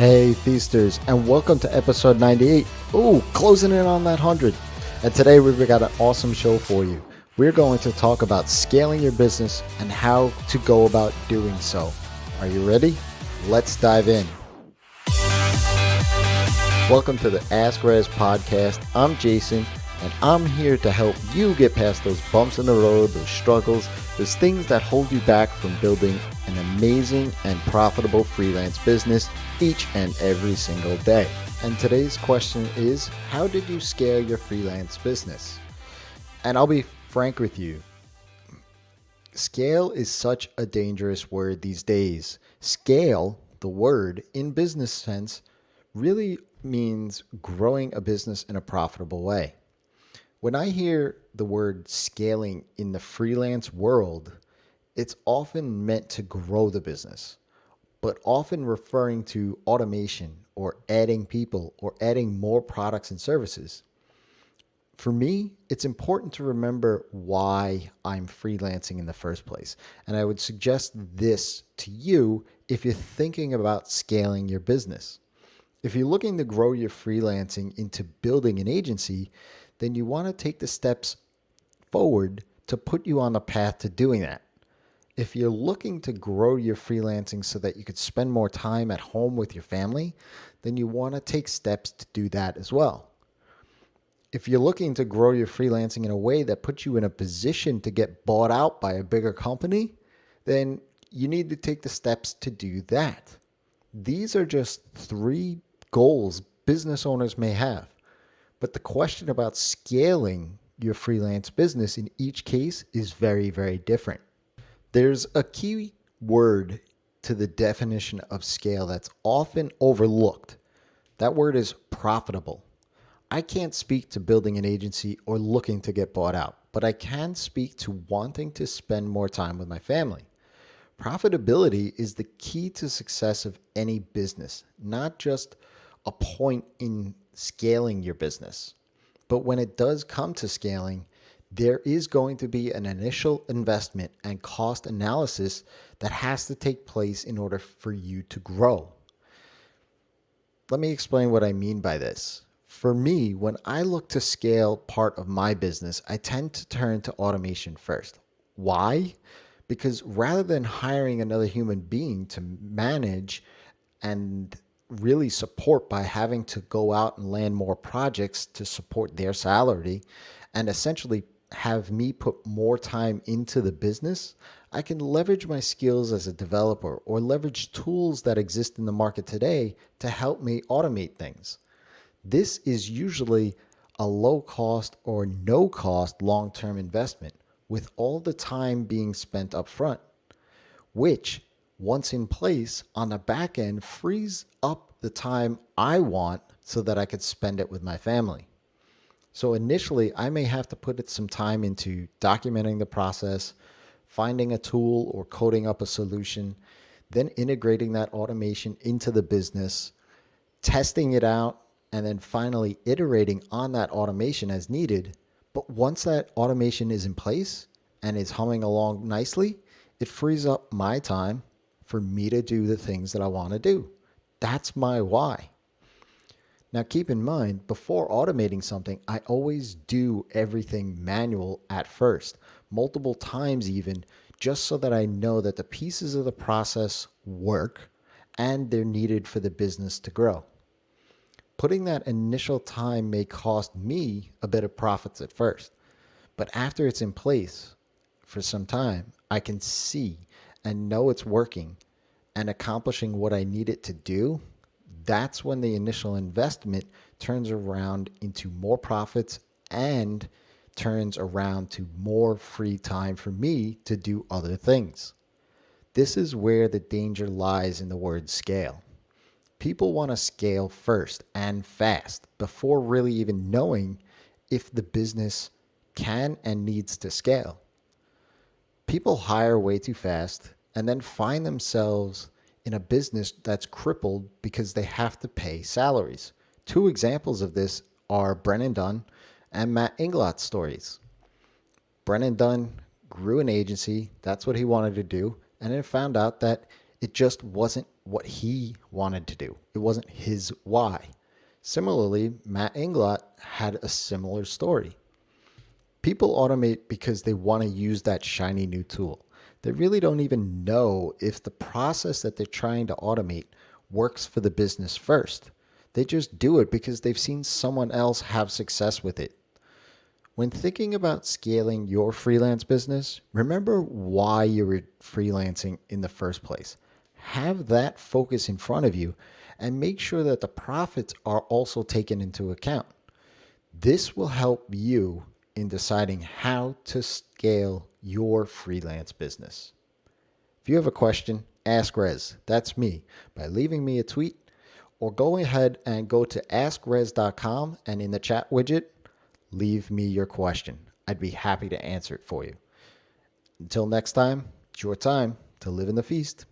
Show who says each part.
Speaker 1: Hey Feasters, and welcome to episode 98. Ooh, closing in on that 100. And today we've got an awesome show for you. We're going to talk about scaling your business and how to go about doing so. Are you ready? Let's dive in. Welcome to the Ask Rezzz podcast. I'm Jason, and I'm here to help you get past those bumps in the road, those struggles, those things that hold you back from building an amazing and profitable freelance business each and every single day. And today's question is, how did you scale your freelance business? And I'll be frank with you, scale is such a dangerous word these days. Scale, the word in business sense, really means growing a business in a profitable way. When I hear the word scaling in the freelance world, it's often meant to grow the business, but often referring to automation or adding people or adding more products and services. For me, it's important to remember why I'm freelancing in the first place. And I would suggest this to you if you're thinking about scaling your business. If you're looking to grow your freelancing into building an agency, then you want to take the steps forward to put you on the path to doing that. If you're looking to grow your freelancing so that you could spend more time at home with your family, then you want to take steps to do that as well. If you're looking to grow your freelancing in a way that puts you in a position to get bought out by a bigger company, then you need to take the steps to do that. These are just three goals business owners may have. But the question about scaling your freelance business in each case is very, very different. There's a key word to the definition of scale that's often overlooked. That word is profitable. I can't speak to building an agency or looking to get bought out, but I can speak to wanting to spend more time with my family. Profitability is the key to success of any business, not just a point in scaling your business. But when it does come to scaling, there is going to be an initial investment and cost analysis that has to take place in order for you to grow. Let me explain what I mean by this. For me, when I look to scale part of my business, I tend to turn to automation first. Why? Because rather than hiring another human being to manage and really support by having to go out and land more projects to support their salary and essentially have me put more time into the business, I can leverage my skills as a developer or leverage tools that exist in the market today to help me automate things. This is usually a low cost or no cost long-term investment with all the time being spent up front, which once in place on the back end frees up the time I want so that I could spend it with my family. So initially, I may have to put some time into documenting the process, finding a tool or coding up a solution, then integrating that automation into the business, testing it out, and then finally iterating on that automation as needed. But once that automation is in place and is humming along nicely, it frees up my time for me to do the things that I want to do. That's my why. Now, keep in mind, before automating something, I always do everything manual at first, multiple times even, just so that I know that the pieces of the process work and they're needed for the business to grow. Putting that initial time may cost me a bit of profits at first, but after it's in place for some time, I can see and know it's working and accomplishing what I need it to do. That's when the initial investment turns around into more profits and turns around to more free time for me to do other things. This is where the danger lies in the word scale. People want to scale first and fast before really even knowing if the business can and needs to scale. People hire way too fast and then find themselves in a business that's crippled because they have to pay salaries. Two examples of this are Brennan Dunn and Matt Inglot's stories. Brennan Dunn grew an agency. That's what he wanted to do. And then found out that It just wasn't what he wanted to do. It wasn't his why. Similarly, Matt Inglot had a similar story. People automate because they want to use that shiny new tool. They really don't even know if the process that they're trying to automate works for the business first. They just do it because they've seen someone else have success with it. When thinking about scaling your freelance business, remember why you were freelancing in the first place. Have that focus in front of you and make sure that the profits are also taken into account. This will help you in deciding how to scale your freelance business. If you have a question, ask Rezzz. That's me, by leaving me a tweet or go ahead and go to askrezzz.com and in the chat widget, leave me your question. I'd be happy to answer it for you. Until next time, it's your time to live in the feast.